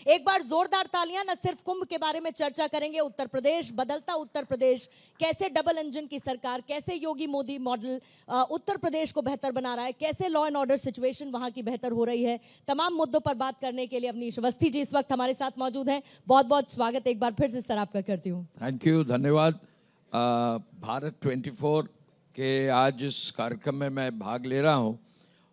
एक बार जोरदार तालियां। न सिर्फ कुंभ के बारे में चर्चा करेंगे, उत्तर प्रदेश, बदलता उत्तर प्रदेश, कैसे डबल इंजन की सरकार, कैसे योगी मोदी मॉडल उत्तर प्रदेश को बेहतर बना रहा है, कैसे लॉ एंड ऑर्डर सिचुएशन वहां की बेहतर हो रही है। तमाम मुद्दों पर बात करने के लिए अवनीश अवस्थी जी इस वक्त हमारे साथ मौजूद हैं। बहुत बहुत स्वागत एक बार फिर से सर आपका करती हूँ। थैंक यू, धन्यवाद। भारत 24 के आज इस कार्यक्रम में मैं भाग ले रहा हूँ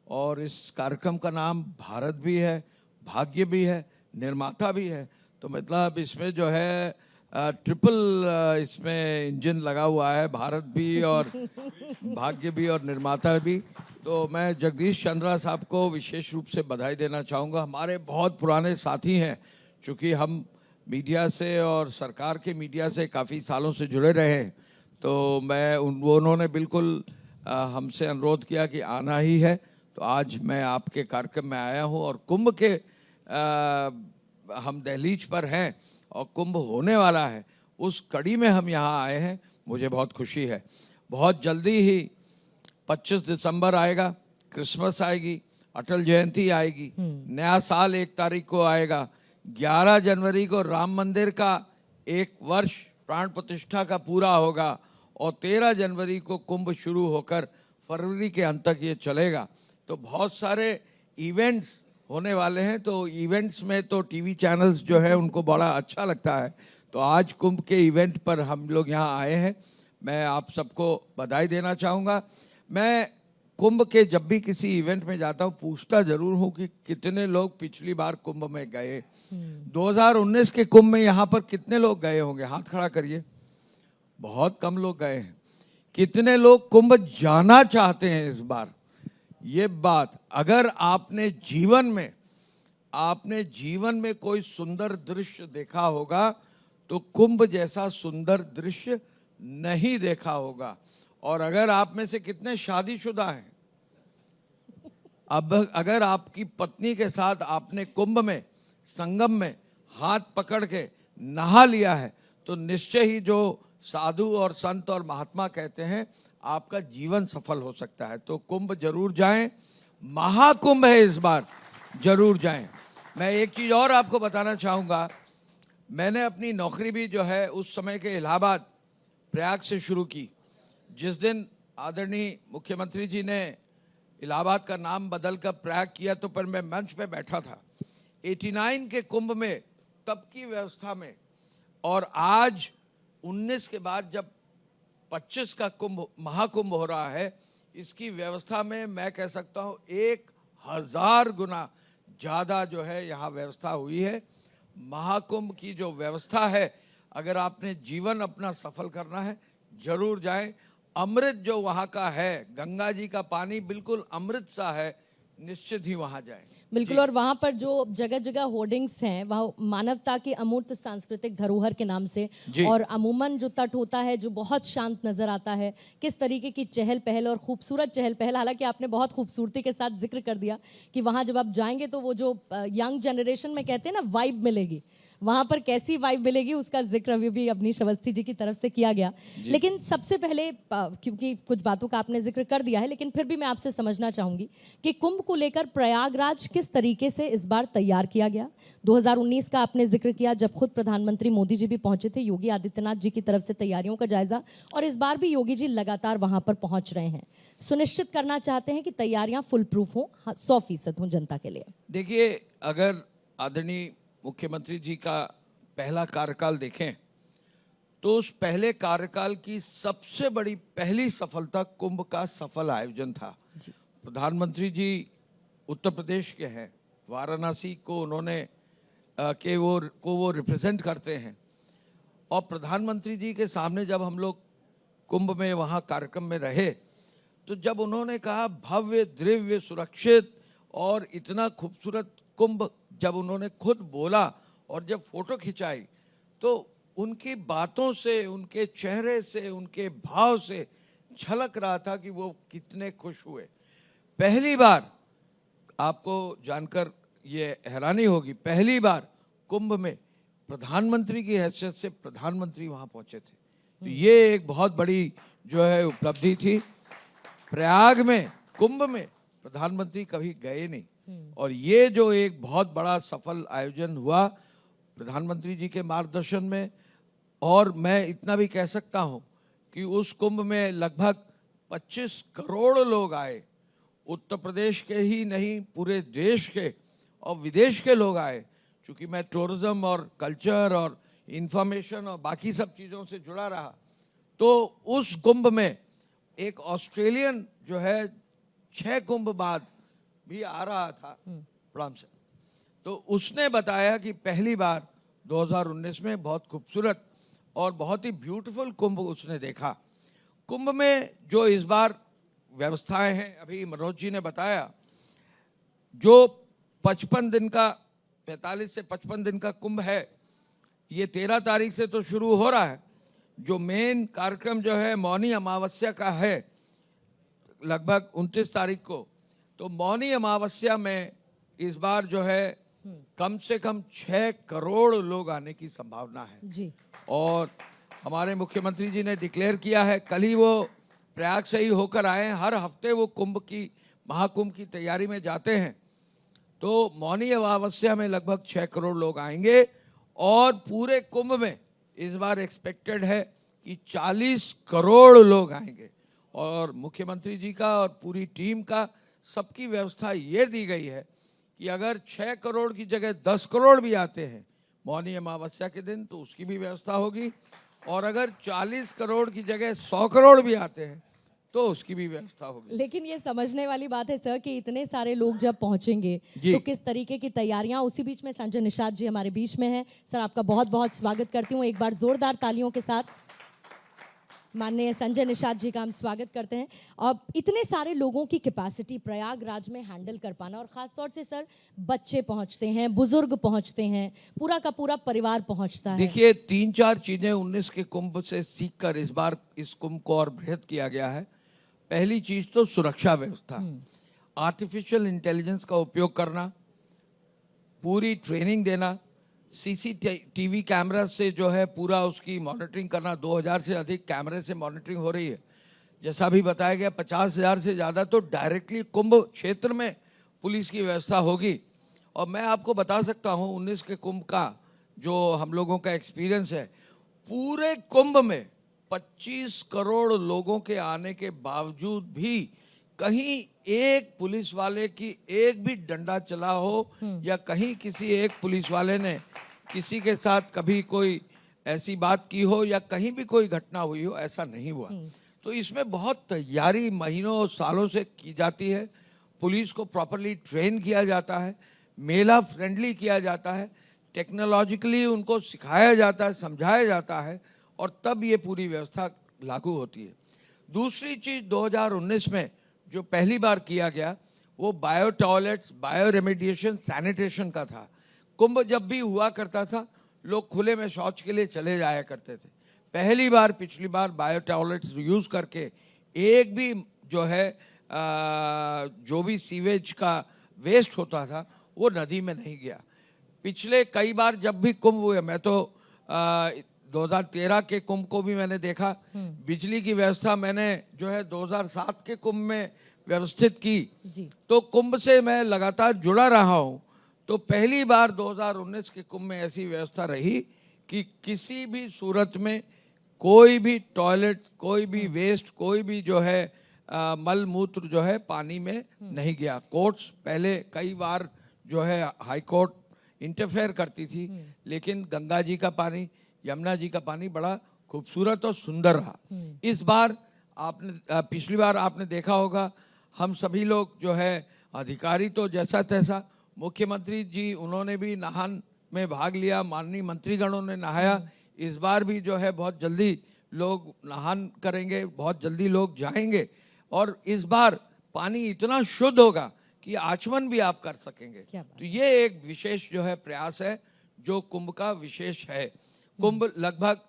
और इस कार्यक्रम का नाम भारत भी है, भाग्य भी है, निर्माता भी है। तो मतलब इसमें जो है ट्रिपल इसमें इंजन लगा हुआ है, भारत भी और भाग्य भी और निर्माता भी। तो मैं जगदीश चंद्रा साहब को विशेष रूप से बधाई देना चाहूँगा। हमारे बहुत पुराने साथी हैं, चूँकि हम मीडिया से और सरकार के मीडिया से काफ़ी सालों से जुड़े रहे हैं। तो मैं उन्होंने बिल्कुल हमसे अनुरोध किया कि आना ही है। तो आज मैं आपके कार्यक्रम में आया हूँ और कुंभ के हम दहलीज पर हैं और कुंभ होने वाला है, उस कड़ी में हम यहाँ आए हैं। मुझे बहुत खुशी है। बहुत जल्दी ही 25 दिसंबर आएगा, क्रिसमस आएगी, अटल जयंती आएगी, नया साल 1 तारीख को आएगा, 11 जनवरी को राम मंदिर का 1 वर्ष प्राण प्रतिष्ठा का पूरा होगा और 13 जनवरी को कुंभ शुरू होकर फरवरी के अंत तक ये चलेगा। तो बहुत सारे इवेंट्स होने वाले हैं। तो इवेंट्स में तो टीवी चैनल्स जो है उनको बड़ा अच्छा लगता है। तो आज कुंभ के इवेंट पर हम लोग यहाँ आए हैं। मैं आप सबको बधाई देना चाहूँगा। मैं कुंभ के जब भी किसी इवेंट में जाता हूँ पूछता जरूर हूँ कि कितने लोग पिछली बार कुंभ में गए। 2019 के कुंभ में यहाँ पर कितने लोग गए होंगे? हाथ खड़ा करिए। बहुत कम लोग गए हैं। कितने लोग कुंभ जाना चाहते हैं इस बार? ये बात, अगर आपने जीवन में कोई सुंदर दृश्य देखा होगा तो कुंभ जैसा सुंदर दृश्य नहीं देखा होगा। और अगर आप में से कितने शादीशुदा हैं, अब अगर आपकी पत्नी के साथ आपने कुंभ में संगम में हाथ पकड़ के नहा लिया है तो निश्चय ही जो साधु और संत और महात्मा कहते हैं आपका जीवन सफल हो सकता है। तो कुंभ जरूर जाएं, महाकुंभ है इस बार, जरूर जाएं। मैं एक चीज और आपको बताना चाहूँगा। मैंने अपनी नौकरी भी जो है उस समय के इलाहाबाद प्रयाग से शुरू की। जिस दिन आदरणीय मुख्यमंत्री जी ने इलाहाबाद का नाम बदलकर प्रयाग किया तो पर मैं मंच पे बैठा था 89 के कुंभ में, तब की व्यवस्था में, और आज 19 के बाद जब 25 का कुंभ महाकुंभ हो रहा है, इसकी व्यवस्था में मैं कह सकता हूँ 1000 गुना ज़्यादा जो है यहाँ व्यवस्था हुई है। महाकुंभ की जो व्यवस्था है, अगर आपने जीवन अपना सफल करना है जरूर जाएं। अमृत जो वहाँ का है, गंगा जी का पानी बिल्कुल अमृत सा है, निश्चित ही वहाँ जाएं। बिल्कुल। और वहाँ पर जो जगह जगह होर्डिंग्स हैं, वह मानवता की अमूर्त सांस्कृतिक धरोहर के नाम से, और अमूमन जो तट होता है जो बहुत शांत नजर आता है, किस तरीके की चहल पहल और खूबसूरत चहल पहल। हालांकि आपने बहुत खूबसूरती के साथ जिक्र कर दिया कि वहाँ जब आप जाएंगे तो वो जो यंग जनरेशन में कहते हैं ना वाइब मिलेगी, वहां पर कैसी वाइब मिलेगी उसका जिक्र अभी भी अवनीश अवस्थी जी की तरफ से किया गया। लेकिन सबसे पहले, क्योंकि कुछ बातों का आपने जिक्र कर दिया है, लेकिन फिर भी मैं आपसे समझना चाहूंगी कि कुंभ को लेकर प्रयागराज किस तरीके से इस बार तैयार किया गया। 2019 का आपने जिक्र किया जब खुद प्रधानमंत्री मोदी जी भी पहुंचे थे, योगी आदित्यनाथ जी की तरफ से तैयारियों का जायजा, और इस बार भी योगी जी लगातार वहां पर पहुंच रहे हैं, सुनिश्चित करना चाहते हैं कि तैयारियां फुल प्रूफ हो, 100% हो जनता के लिए। देखिए, अगर आदरणीय मुख्यमंत्री जी का पहला कार्यकाल देखें तो उस पहले कार्यकाल की सबसे बड़ी पहली सफलता कुंभ का सफल आयोजन था। प्रधानमंत्री जी उत्तर प्रदेश के हैं, वाराणसी को उन्होंने वो रिप्रेजेंट करते हैं, और प्रधानमंत्री जी के सामने जब हम लोग कुंभ में वहाँ कार्यक्रम में रहे तो जब उन्होंने कहा भव्य, दिव्य, सुरक्षित और इतना खूबसूरत कुंभ, जब उन्होंने खुद बोला और जब फोटो खिंचाई तो उनकी बातों से, उनके चेहरे से, उनके भाव से झलक रहा था कि वो कितने खुश हुए। पहली बार, आपको जानकर ये हैरानी होगी, पहली बार कुंभ में प्रधानमंत्री की हैसियत से प्रधानमंत्री वहां पहुंचे थे। तो ये एक बहुत बड़ी जो है उपलब्धि थी। प्रयाग में कुंभ में प्रधानमंत्री कभी गए नहीं, और ये जो एक बहुत बड़ा सफल आयोजन हुआ प्रधानमंत्री जी के मार्गदर्शन में, और मैं इतना भी कह सकता हूं कि उस कुंभ में लगभग 25 करोड़ लोग आए। उत्तर प्रदेश के ही नहीं, पूरे देश के और विदेश के लोग आए। चूंकि मैं टूरिज्म और कल्चर और इंफॉर्मेशन और बाकी सब चीज़ों से जुड़ा रहा, तो उस कुंभ में एक ऑस्ट्रेलियन जो है 6 कुंभ बाद भी आ रहा था प्रणाम से, तो उसने बताया कि पहली बार 2019 में बहुत खूबसूरत और बहुत ही ब्यूटीफुल कुंभ उसने देखा। कुंभ में जो इस बार व्यवस्थाएं हैं, अभी मनोज जी ने बताया, जो 55 दिन का 45 से 55 दिन का कुंभ है, ये 13 तारीख से तो शुरू हो रहा है। जो मेन कार्यक्रम जो है मौनी अमावस्या का है लगभग 29 तारीख को, तो मौनी अमावस्या में इस बार जो है कम से कम 6 करोड़ लोग आने की संभावना है जी। और हमारे मुख्यमंत्री जी ने डिक्लेयर किया है, कल ही वो प्रयाग से ही होकर आए हैं। हर हफ्ते वो कुंभ की, महाकुंभ की तैयारी में जाते हैं। तो मौनी अमावस्या में लगभग 6 करोड़ लोग आएंगे और पूरे कुंभ में इस बार एक्सपेक्टेड है कि 40 करोड़ लोग आएंगे। और मुख्यमंत्री जी का और पूरी टीम का सबकी व्यवस्था ये दी गई है कि अगर 6 करोड़ की जगह 10 करोड़ भी आते हैं मौनी अमावस्या के दिन, तो उसकी भी व्यवस्था होगी। और अगर 40 करोड़ की जगह 100 करोड़ भी आते हैं तो उसकी भी व्यवस्था होगी। लेकिन ये समझने वाली बात है सर कि इतने सारे लोग जब पहुंचेंगे तो किस तरीके की तैयारियां। उसी बीच में संजय निषाद जी हमारे बीच में हैं। सर, आपका बहुत बहुत स्वागत करती हूँ। एक बार जोरदार तालियों के साथ माननीय संजय निषाद जी का हम स्वागत करते हैं। और इतने सारे लोगों की कैपेसिटी प्रयागराज में हैंडल कर पाना, और खासतौर से सर बच्चे पहुंचते हैं, बुजुर्ग पहुंचते हैं, पूरा का पूरा परिवार पहुंचता है। देखिए, 3-4 चीजें 19 के कुंभ से सीखकर इस बार इस कुंभ को और बृहद किया गया है। पहली चीज तो सुरक्षा व्यवस्था, आर्टिफिशियल इंटेलिजेंस का उपयोग करना, पूरी ट्रेनिंग देना, सीसीटीवी कैमरा से जो है पूरा उसकी मॉनिटरिंग करना। 2000 से अधिक कैमरे से मॉनिटरिंग हो रही है। जैसा भी बताया गया 50,000 से ज़्यादा तो डायरेक्टली कुंभ क्षेत्र में पुलिस की व्यवस्था होगी। और मैं आपको बता सकता हूं 19 के कुंभ का जो हम लोगों का एक्सपीरियंस है, पूरे कुंभ में 25 करोड़ लोगों के आने के बावजूद भी कहीं एक पुलिस वाले की एक भी डंडा चला हो या कहीं किसी एक पुलिस वाले ने किसी के साथ कभी कोई ऐसी बात की हो या कहीं भी कोई घटना हुई हो, ऐसा नहीं हुआ। तो इसमें बहुत तैयारी महीनों सालों से की जाती है। पुलिस को प्रॉपरली ट्रेन किया जाता है, मेला फ्रेंडली किया जाता है, टेक्नोलॉजिकली उनको सिखाया जाता है, समझाया जाता है, और तब ये पूरी व्यवस्था लागू होती है। दूसरी चीज 2019 में जो पहली बार किया गया वो bio toilets, bio remediation, sanitation का था। कुंभ जब भी हुआ करता था लोग खुले में शौच के लिए चले जाया करते थे। पहली बार पिछली बार बायो टॉयलेट्स यूज करके एक भी जो है जो भी सीवेज का वेस्ट होता था वो नदी में नहीं गया। पिछले कई बार जब भी कुंभ हुए, मैं तो 2013 के कुंभ को भी मैंने देखा, बिजली की व्यवस्था मैंने जो है 2007 के कुंभ में व्यवस्थित की जी। तो कुंभ से मैं लगातार जुड़ा रहा हूं। तो पहली बार 2019 के कुंभ में ऐसी व्यवस्था रही कि किसी भी सूरत में कोई भी टॉयलेट, कोई भी वेस्ट, कोई भी जो है मल मूत्र जो है पानी में नहीं गया। कोर्ट्स पहले कई बार जो है हाई कोर्ट इंटरफेयर करती थी, लेकिन गंगा जी का पानी, यमुना जी का पानी बड़ा खूबसूरत और सुंदर रहा। इस बार आपने पिछली बार आपने देखा होगा, हम सभी लोग जो है अधिकारी तो जैसा तैसा, मुख्यमंत्री जी उन्होंने भी नहान में भाग लिया, माननीय मंत्रीगणों ने नहाया। इस बार भी जो है बहुत जल्दी लोग नहान करेंगे, बहुत जल्दी लोग जाएंगे, और इस बार पानी इतना शुद्ध होगा कि आचमन भी आप कर सकेंगे। तो ये एक विशेष जो है प्रयास है जो कुंभ का विशेष है। कुंभ लगभग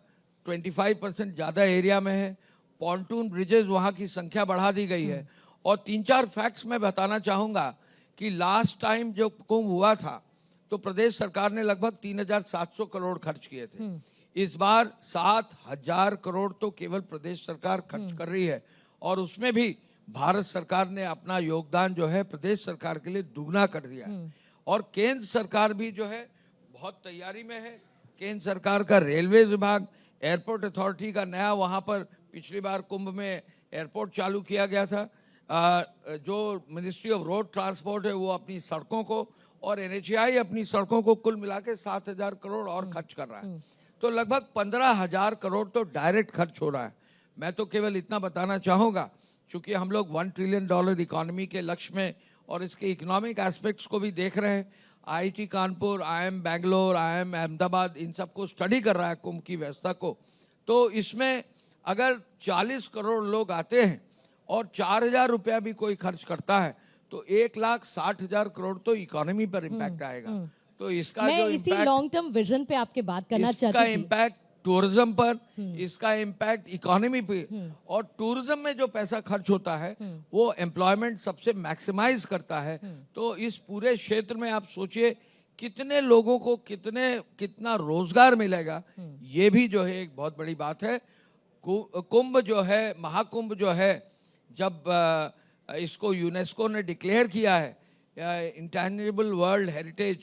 25% ज्यादा एरिया में है। पॉन्टून ब्रिजेस वहां की संख्या बढ़ा दी गई है। और 3-4 फैक्ट्स मैं बताना चाहूंगा कि लास्ट टाइम जो कुंभ हुआ था तो प्रदेश सरकार ने लगभग 3,700 करोड़ खर्च किए थे। इस बार 7,000 करोड़ तो केवल प्रदेश सरकार खर्च कर रही है, और उसमें भी भारत सरकार ने अपना योगदान जो है प्रदेश सरकार के लिए दुगना कर दिया है। और केंद्र सरकार भी जो है बहुत तैयारी में है। केंद्र सरकार का रेलवे विभाग, एयरपोर्ट अथॉरिटी का नया, वहां पर पिछली बार कुंभ में एयरपोर्ट चालू किया गया था। जो मिनिस्ट्री ऑफ रोड ट्रांसपोर्ट है वो अपनी सड़कों को, और NHAI अपनी सड़कों को कुल मिला के 7,000 करोड़ और खर्च कर रहा है। तो लगभग 15,000 करोड़ तो डायरेक्ट खर्च हो रहा है। मैं तो केवल इतना बताना चाहूंगा, क्योंकि हम लोग $1 ट्रिलियन इकोनॉमी के लक्ष्य में और इसके इकोनॉमिक एस्पेक्ट्स को भी देख रहे हैं। IIT Kanpur, IIM Bangalore, IIM Ahmedabad इन सबको स्टडी कर रहा है कुंभ की व्यवस्था को। तो इसमें अगर 40 करोड़ लोग आते हैं और 4,000 रुपया भी कोई खर्च करता है तो 1,60,000 करोड़ तो इकोनॉमी पर इम्पैक्ट आएगा। तो इसका मैं जो इसी लॉन्ग टर्म विजन पे आपके बात करना चाहती इसका थी। इम्पैक्ट टूरिज्म पर, इसका इम्पैक्ट इकोनॉमी पे, और टूरिज्म में जो पैसा खर्च होता है वो एम्प्लॉयमेंट सबसे मैक्सिमाइज करता है। तो इस पूरे क्षेत्र में आप सोचिए कितने लोगों को कितना रोजगार मिलेगा। ये भी जो है एक बहुत बड़ी बात है। कुंभ जो है, महाकुंभ जो है, जब इसको यूनेस्को ने डिक्लेयर किया है इंटैंजिबल वर्ल्ड हेरिटेज,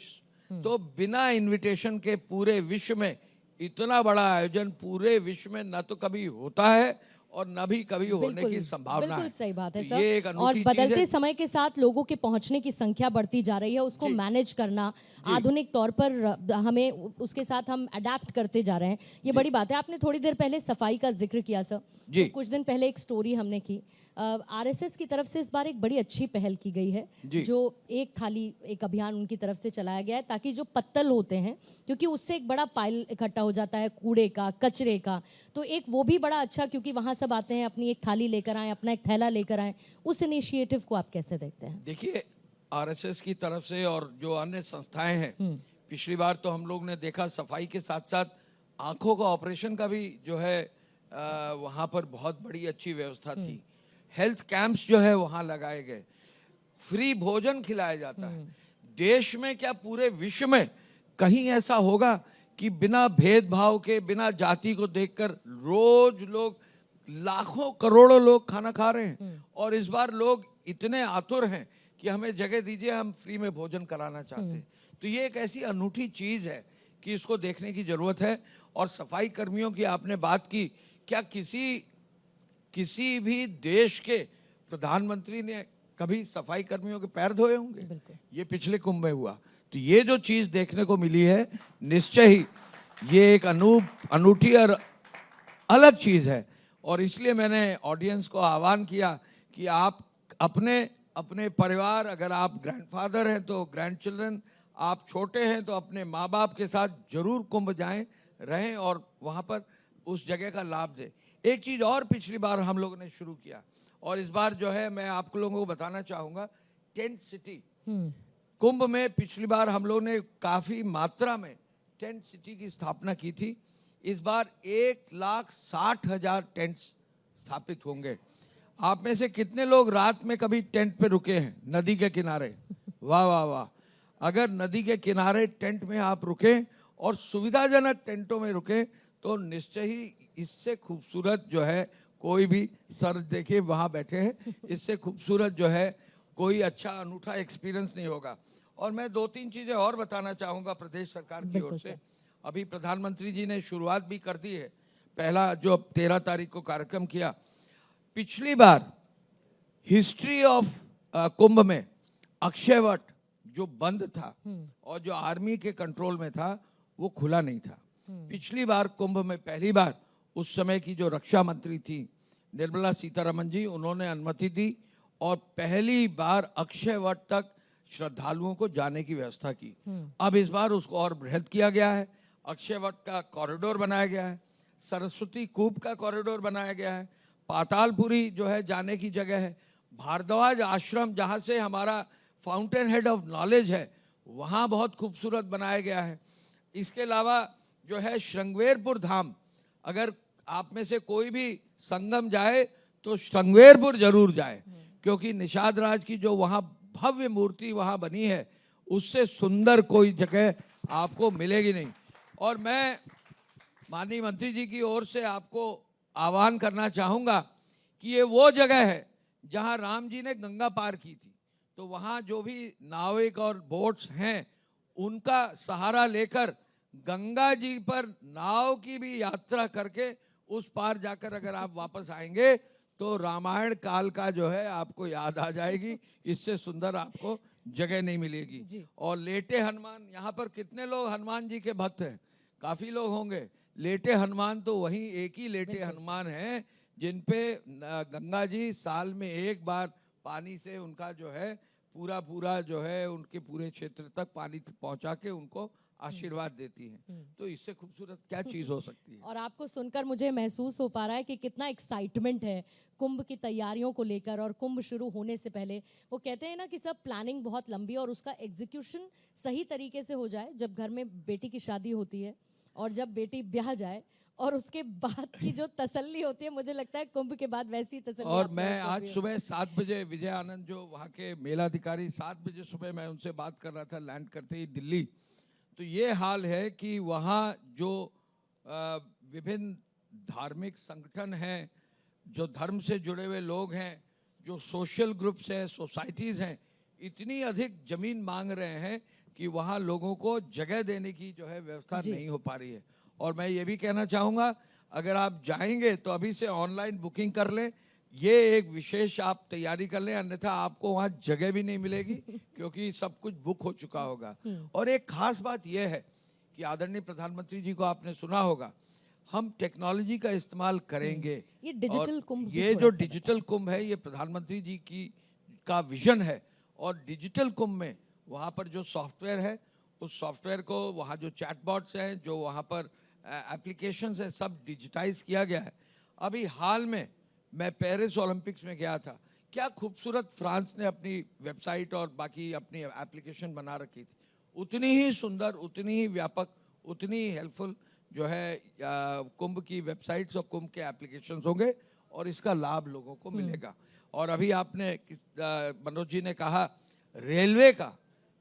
तो बिना इनविटेशन के पूरे विश्व में इतना बड़ा आयोजन पूरे विश्व में न तो कभी होता है और न भी कभी होने की संभावना है। बिल्कुल सही बात है तो सर। ये एक और अनूठी चीज बदलते है। समय के साथ लोगों के पहुंचने की संख्या बढ़ती जा रही है, उसको मैनेज करना आधुनिक तौर पर हमें उसके साथ हम अडेप्ट करते जा रहे हैं, ये बड़ी बात है। आपने थोड़ी देर पहले सफाई का जिक्र किया सर। जी। कुछ दिन पहले एक स्टोरी हमने की, RSS की तरफ से इस बार एक बड़ी अच्छी पहल की गई है, जो एक थाली एक अभियान उनकी तरफ से चलाया गया है, ताकि जो पत्तल होते हैं, क्योंकि उससे एक बड़ा पाइल इकट्ठा हो जाता है कूड़े का, कचरे का, तो एक वो भी बड़ा अच्छा, क्योंकि वहां सब आते हैं अपनी एक थाली लेकर आए, अपना एक थैला लेकर आए। उस इनिशिएटिव को आप कैसे देखते हैं? देखिए, RSS की तरफ से और जो अन्य संस्थाएं हैं, पिछली बार तो हम लोग ने देखा सफाई के साथ साथ आंखों का ऑपरेशन का भी जो है वहां पर बहुत बड़ी अच्छी व्यवस्था थी। हेल्थ कैंप्स जो है वहां लगाए गए, फ्री भोजन खिलाया जाता है। देश में क्या पूरे विश्व में कहीं ऐसा होगा कि बिना भेदभाव के, बिना जाति को देखकर रोज लोग, लाखों करोड़ों लोग खाना खा रहे हैं। और इस बार लोग इतने आतुर हैं कि हमें जगह दीजिए, हम फ्री में भोजन कराना चाहते हैं। तो ये एक ऐसी अनूठी चीज है कि इसको देखने की जरूरत है। और सफाई कर्मियों की आपने बात की, क्या किसी भी देश के प्रधानमंत्री ने कभी सफाई कर्मियों के पैर धोए होंगे? ये पिछले कुंभ में हुआ। तो ये जो चीज देखने को मिली है, निश्चय ही ये एक अनूठी और अलग चीज है। और इसलिए मैंने ऑडियंस को आह्वान किया कि आप अपने परिवार, अगर आप ग्रैंडफादर हैं तो ग्रैंडचिल्ड्रन, आप छोटे हैं तो अपने माँ बाप के साथ जरूर कुंभ जाएं, रहें और वहां पर उस जगह का लाभ दें। एक चीज और पिछली बार हम लोगों ने शुरू किया, और इस बार जो है मैं आप लोगों को बताना चाहूंगा, टेंट सिटी। कुंभ में पिछली बार हम लोगों ने काफी मात्रा में टेंट सिटी की स्थापना की थी। इस बार 1,60,000 टेंट स्थापित होंगे। आप में से कितने लोग रात में कभी टेंट पे रुके हैं नदी के किनारे? वाह वाह वाह। अगर नदी के किनारे टेंट में आप रुके और सुविधाजनक टेंटों में रुके तो निश्चय ही इससे खूबसूरत जो है कोई भी, सर देखिए वहां बैठे हैं, इससे खूबसूरत जो है कोई अच्छा अनूठा एक्सपीरियंस नहीं होगा। और मैं 2-3 चीजें और बताना चाहूंगा प्रदेश सरकार की ओर से। अभी प्रधानमंत्री जी ने शुरुआत भी कर दी है, पहला जो 13 तारीख को कार्यक्रम किया। पिछली बार हिस्ट्री ऑफ कुंभ में अक्षयवट जो बंद था और जो आर्मी के कंट्रोल में था वो खुला नहीं था। पिछली बार कुंभ में पहली बार उस समय की जो रक्षा मंत्री थी निर्मला सीतारमण जी, उन्होंने अनुमति दी और पहली बार अक्षयवट तक श्रद्धालुओं को जाने की व्यवस्था की। अब इस बार उसको और बृहद किया गया है। अक्षयवट का कॉरिडोर बनाया गया है, सरस्वती कूप का कॉरिडोर बनाया गया है, पातालपुरी जो है जाने की जगह है, भारद्वाज आश्रम जहाँ से हमारा फाउंटेन हेड ऑफ नॉलेज है वहाँ बहुत खूबसूरत बनाया गया है। इसके अलावा जो है श्रृंगवेरपुर धाम, अगर आप में से कोई भी संगम जाए तो श्रृंगवेरपुर जरूर जाए, क्योंकि निषाद राज की जो वहाँ भव्य मूर्ति वहाँ बनी है उससे सुंदर कोई जगह आपको मिलेगी नहीं। और मैं माननीय मंत्री जी की ओर से आपको आह्वान करना चाहूँगा कि ये वो जगह है जहां राम जी ने गंगा पार की थी, तो वहां जो भी नाविक और बोट्स हैं उनका सहारा लेकर गंगा जी पर नाव की भी यात्रा करके उस पार जाकर अगर आप वापस आएंगे तो रामायण काल का जो है आपको याद आ जाएगी। इससे सुंदर आपको जगह नहीं मिलेगी। और लेटे हनुमान, यहाँ पर कितने लोग हनुमान जी के भक्त हैं? काफी लोग होंगे। लेटे हनुमान तो वहीं एक ही लेटे हनुमान हैं जिनपे गंगा जी साल में एक बार पानी से उनका जो है पूरा जो है उनके पूरे क्षेत्र तक पानी पहुंचा के उनको आशीर्वाद देती हैं। तो इससे खूबसूरत क्या चीज हो सकती है। और आपको सुनकर मुझे महसूस हो पा रहा है कि कितना एक्साइटमेंट है कुंभ की तैयारियों को लेकर। और कुंभ शुरू होने से पहले वो कहते हैं ना कि सब प्लानिंग बहुत लंबी और उसका एग्जीक्यूशन सही तरीके से हो जाए। जब घर में बेटी की शादी होती है और जब बेटी ब्याह जाए और उसके बाद की जो तसल्ली होती है, मुझे लगता है कुंभ के बाद वैसी तसल्ली। और मैं आज सुबह 7 बजे विजय आनंद जो वहाँ के मेलाधिकारी 7 बजे सुबह मैं उनसे बात कर रहा था लैंड करते ही दिल्ली। तो ये हाल है कि वहाँ जो विभिन्न धार्मिक संगठन हैं, जो धर्म से जुड़े हुए लोग हैं, जो सोशल ग्रुप्स हैं, सोसाइटीज हैं, इतनी अधिक जमीन मांग रहे हैं कि वहाँ लोगों को जगह देने की जो है व्यवस्था नहीं हो पा रही है। और मैं ये भी कहना चाहूँगा, अगर आप जाएंगे तो अभी से ऑनलाइन बुकिंग कर लें। ये एक विशेष आप तैयारी कर लें, अन्यथा आपको वहाँ जगह भी नहीं मिलेगी क्योंकि सब कुछ बुक हो चुका होगा। और एक खास बात यह है कि आदरणीय प्रधानमंत्री जी को आपने सुना होगा, हम टेक्नोलॉजी का इस्तेमाल करेंगे। ये डिजिटल कुंभ, ये जो डिजिटल कुंभ है ये प्रधानमंत्री जी का विजन है। और डिजिटल कुंभ में वहाँ पर जो सॉफ्टवेयर है, उस सॉफ्टवेयर को वहाँ जो चैटबॉट्स हैं, जो वहाँ पर एप्लीकेशंस है, सब डिजिटाइज किया गया है। अभी हाल में मैं पेरिस ओलंपिक्स में गया था, क्या खूबसूरत फ्रांस ने अपनी वेबसाइट और बाकी अपनी एप्लीकेशन बना रखी थी। उतनी ही सुंदर, उतनी ही व्यापक, उतनी ही हेल्पफुल जो है कुंभ की वेबसाइट्स और कुंभ के एप्लीकेशंस होंगे और इसका लाभ लोगों को मिलेगा। और अभी आपने मनोज जी ने कहा रेलवे का,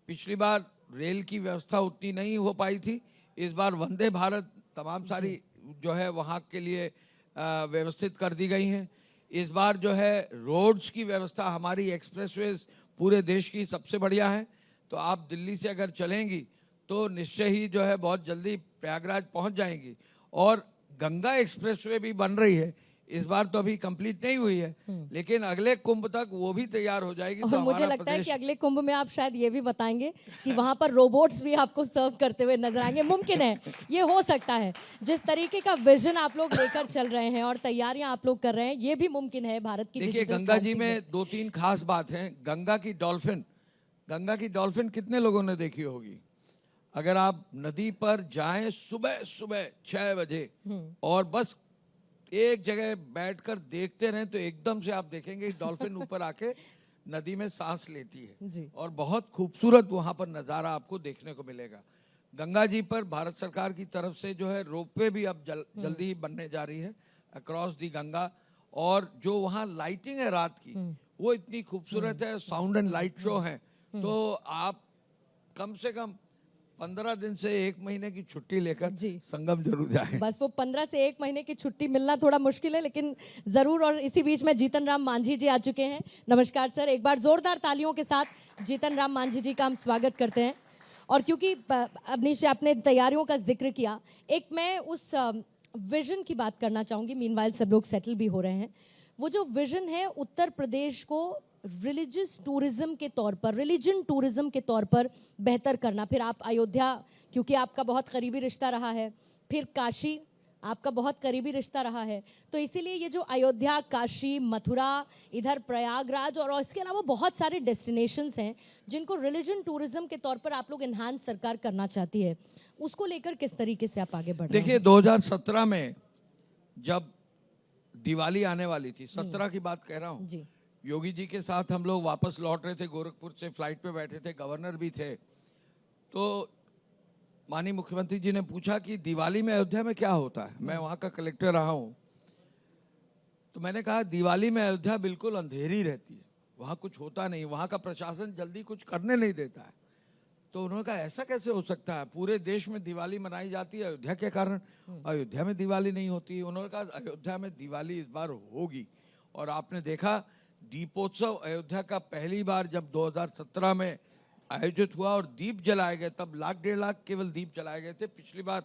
पिछली बार रेल की व्यवस्था उतनी नहीं हो पाई थी, इस बार वंदे भारत तमाम सारी जो है वहाँ के लिए व्यवस्थित कर दी गई हैं। इस बार जो है रोड्स की व्यवस्था, हमारी एक्सप्रेसवेज पूरे देश की सबसे बढ़िया है। तो आप दिल्ली से अगर चलेंगी तो निश्चय ही जो है बहुत जल्दी प्रयागराज पहुंच जाएंगी। और गंगा एक्सप्रेसवे भी बन रही है, इस बार तो अभी कंप्लीट नहीं हुई है, लेकिन अगले कुंभ तक वो भी तैयार हो जाएगी। और तो मुझे लगता है कि अगले कुंभ में आप शायद ये भी बताएंगे कि वहां पर रोबोट्स भी आपको सर्व करते हुए नजर आएंगे। मुमकिन है, ये हो सकता है। जिस तरीके का विजन आप लोग लेकर चल रहे हैं और तैयारियां आप लोग कर रहे हैं, ये भी मुमकिन है भारत की। देखिए गंगा जी में 2-3 खास बात है। गंगा की डॉल्फिन कितने लोगों ने देखी होगी? अगर आप नदी पर जाएं सुबह 6 बजे और बस एक जगह बैठकर देखते रहें तो एकदम से आप देखेंगे डॉल्फिन ऊपर आके नदी में सांस लेती है और बहुत खूबसूरत वहां पर नजारा आपको देखने को मिलेगा। गंगा जी पर भारत सरकार की तरफ से जो है रोपवे भी अब जल्दी ही बनने जा रही है अक्रॉस दी गंगा। और जो वहाँ लाइटिंग है रात की, वो इतनी खूबसूरत है, साउंड एंड लाइट शो है। तो आप कम से कम 15 दिन से 1 महीने की छुट्टी लेकर संगम जरूर जाएं। बस वो 15 से 1 महीने की छुट्टी मिलना थोड़ा मुश्किल है, लेकिन जरूर। और इसी बीच में जीतन राम मांझी जी आ चुके हैं। नमस्कार सर, एक बार जोरदार तालियों के साथ जीतन राम मांझी जी का हम स्वागत करते हैं। और क्योंकि अवनीश आपने तैयारियों का जिक्र किया, एक मैं उस विजन की बात करना चाहूंगी। मीनवाइल सब लोग सेटल भी हो रहे हैं। वो जो विजन है उत्तर प्रदेश को रिलीजियस टूरिज्म के तौर पर, रिलीजन टूरिज्म के तौर पर बेहतर करना। फिर आप अयोध्या, क्योंकि आपका बहुत करीबी रिश्ता रहा है, फिर काशी आपका बहुत करीबी रिश्ता रहा है, तो इसीलिए ये जो अयोध्या, काशी, मथुरा, इधर प्रयागराज और इसके अलावा बहुत सारे डेस्टिनेशंस हैं जिनको रिलीजन टूरिज्म के तौर पर आप लोग एनहांस सरकार करना चाहती है। उसको लेकर किस तरीके से आप आगे बढ़ रहे हैं? देखिए 2017 में जब दिवाली आने वाली थी, 17 की बात कह रहा हूँ जी, योगी जी के साथ हम लोग वापस लौट रहे थे, गोरखपुर से फ्लाइट पे बैठे थे, गवर्नर भी थे। तो माननीय मुख्यमंत्री जी ने पूछा कि दिवाली में अयोध्या में क्या होता है। मैं वहाँ का कलेक्टर रहा हूँ, तो मैंने कहा दिवाली में अयोध्या बिल्कुल अंधेरी रहती है, वहाँ कुछ होता नहीं, वहाँ का प्रशासन जल्दी कुछ करने नहीं देता है। तो उन्होंने कहा ऐसा कैसे हो सकता है, पूरे देश में दिवाली मनाई जाती है, अयोध्या के कारण अयोध्या में दिवाली नहीं होती। उन्होंने कहा अयोध्या में दिवाली इस बार होगी। और आपने देखा दीपोत्सव अयोध्या का पहली बार जब 2017 में आयोजित हुआ और दीप जलाए गए, तब 1,00,000-1,50,000 केवल दीप जलाए गए थे। पिछली बार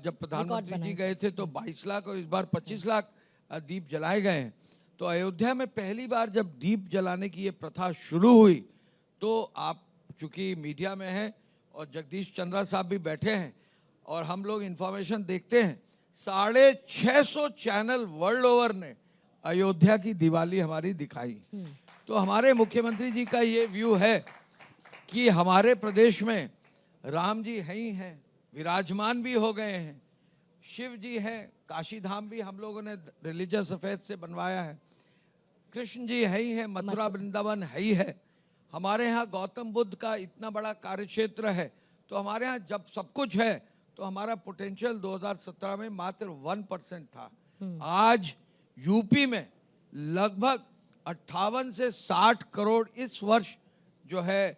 जब प्रधानमंत्री जी गए थे तो 22 लाख और इस बार 25 लाख दीप जलाए गए हैं। तो अयोध्या में पहली बार जब दीप जलाने की ये प्रथा शुरू हुई तो आप चूंकि मीडिया में हैं और जगदीश चंद्रा साहब भी बैठे हैं और हम लोग इंफॉर्मेशन देखते हैं, 650 चैनल वर्ल्ड ओवर ने अयोध्या की दिवाली हमारी दिखाई। तो हमारे मुख्यमंत्री जी का ये व्यू है कि हमारे प्रदेश में राम जी है ही हैं, विराजमान भी हो गए हैं, शिव जी हैं, काशी धाम भी हम लोगों ने रिलीजियस अफेयर्स से बनवाया है, कृष्ण जी है ही हैं, मथुरा वृंदावन है ही है, हमारे यहाँ गौतम बुद्ध का इतना बड़ा कार्यक्षेत्र है। तो हमारे यहाँ जब सब कुछ है तो हमारा पोटेंशियल 2017 में मात्र 1% था। आज यूपी में लगभग 58 से 60 करोड़ इस वर्ष जो है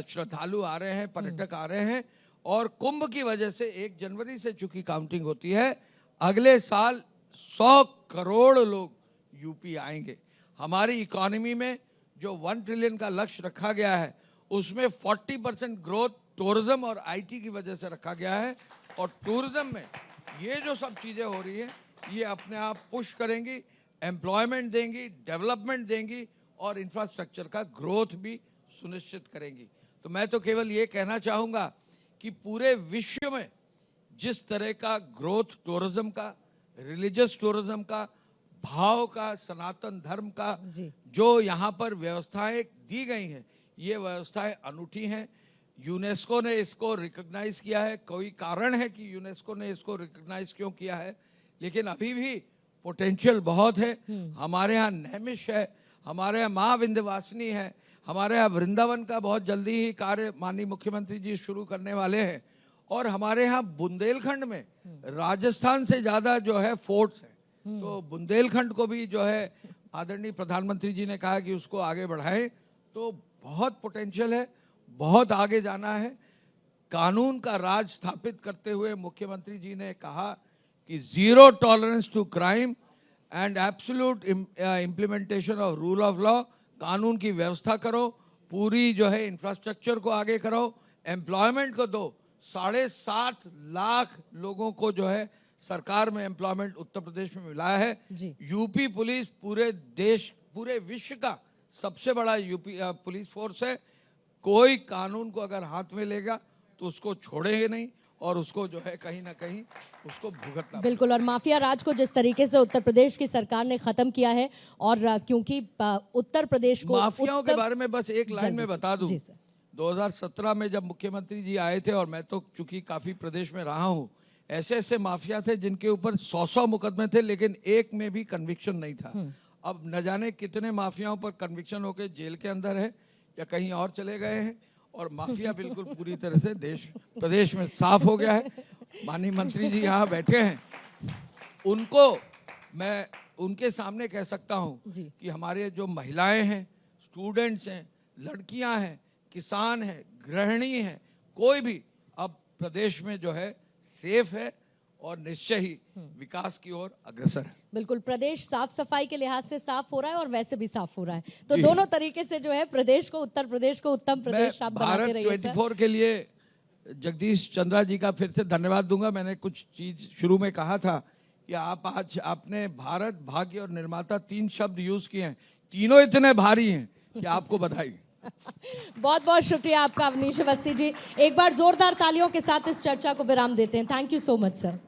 श्रद्धालु आ रहे हैं, पर्यटक आ रहे हैं। और कुंभ की वजह से 1 जनवरी से चूंकि काउंटिंग होती है, अगले साल 100 करोड़ लोग यूपी आएंगे। हमारी इकोनॉमी में जो 1 ट्रिलियन का लक्ष्य रखा गया है उसमें 40% ग्रोथ टूरिज्म और आईटी की वजह से रखा गया है। और टूरिज्म में ये जो सब चीजें हो रही है ये अपने आप पुश करेंगी, एम्प्लॉयमेंट देंगी, डेवलपमेंट देंगी और इंफ्रास्ट्रक्चर का ग्रोथ भी सुनिश्चित करेंगी। तो मैं तो केवल ये कहना चाहूंगा कि पूरे विश्व में जिस तरह का ग्रोथ टूरिज्म का, रिलीजियस टूरिज्म का, भाव का, सनातन धर्म का जो यहाँ पर व्यवस्थाएं दी गई हैं, ये व्यवस्थाएं अनूठी हैं। यूनेस्को ने इसको रिकॉग्नाइज किया है। कोई कारण है कि यूनेस्को ने इसको रिकॉग्नाइज क्यों किया है, लेकिन अभी भी पोटेंशियल बहुत है। हमारे यहाँ नैमिष है, हमारे यहाँ माँ विंध्यवासिनी है, हमारे यहाँ वृंदावन का बहुत जल्दी ही कार्य माननीय मुख्यमंत्री जी शुरू करने वाले हैं। और हमारे यहाँ बुंदेलखंड में राजस्थान से ज्यादा जो है फोर्ट्स हैं, तो बुंदेलखंड को भी जो है आदरणीय प्रधानमंत्री जी ने कहा कि उसको आगे बढ़ाएं। तो बहुत पोटेंशियल है, बहुत आगे जाना है। कानून का राज स्थापित करते हुए मुख्यमंत्री जी ने कहा कि 0 tolerance to crime and absolute implementation of rule of law. कानून की व्यवस्था करो, पूरी जो है इंफ्रास्ट्रक्चर को आगे करो, एम्प्लॉयमेंट को दो। 7.5 लाख लोगों को जो है सरकार में एम्प्लॉयमेंट उत्तर प्रदेश में मिला है। यूपी पुलिस पूरे देश, पूरे विश्व का सबसे बड़ा यूपी पुलिस फोर्स है। कोई कानून को अगर हाथ में लेगा तो उसको छोड़ेंगे नहीं और उसको जो है कहीं ना कहीं उसको भुगतना। बिल्कुल। और माफिया राज को जिस तरीके से उत्तर प्रदेश की सरकार ने खत्म किया है, और क्योंकि उत्तर प्रदेश को माफियाओं के बारे में बस एक लाइन में बता दूं, 2017 में जब मुख्यमंत्री जी आए थे और मैं तो चूंकि काफी प्रदेश में रहा हूं, ऐसे ऐसे माफिया थे जिनके ऊपर 100 मुकदमे थे लेकिन एक में भी कन्विक्शन नहीं था। अब न जाने कितने माफियाओं पर कन्विक्शन होकर जेल के अंदर है या कहीं और चले गए हैं। और माफिया बिल्कुल पूरी तरह से प्रदेश में साफ हो गया है। माननीय मंत्री जी यहाँ बैठे हैं, उनको मैं उनके सामने कह सकता हूँ कि हमारे जो महिलाएं हैं, स्टूडेंट्स हैं, लड़कियां हैं, किसान हैं, गृहिणी हैं, कोई भी अब प्रदेश में जो है सेफ है और निश्चय ही विकास की ओर अग्रसर है। बिल्कुल, प्रदेश साफ सफाई के लिहाज से साफ हो रहा है और वैसे भी साफ हो रहा है। तो दोनों तरीके से जो है प्रदेश को, उत्तर प्रदेश को उत्तम प्रदेश आप बनाते रहिए। भारत 24 के लिए जगदीश चंद्रा जी का फिर से धन्यवाद दूंगा। मैंने कुछ चीज शुरू में कहा था कि आज आपने भारत, भाग्य और निर्माता 3 शब्द यूज किए हैं, तीनों इतने भारी हैं कि आपको बधाई। बहुत बहुत शुक्रिया आपका अवनीश अवस्थी जी। एक बार जोरदार तालियों के साथ इस चर्चा को विराम देते हैं। Thank you so much sir.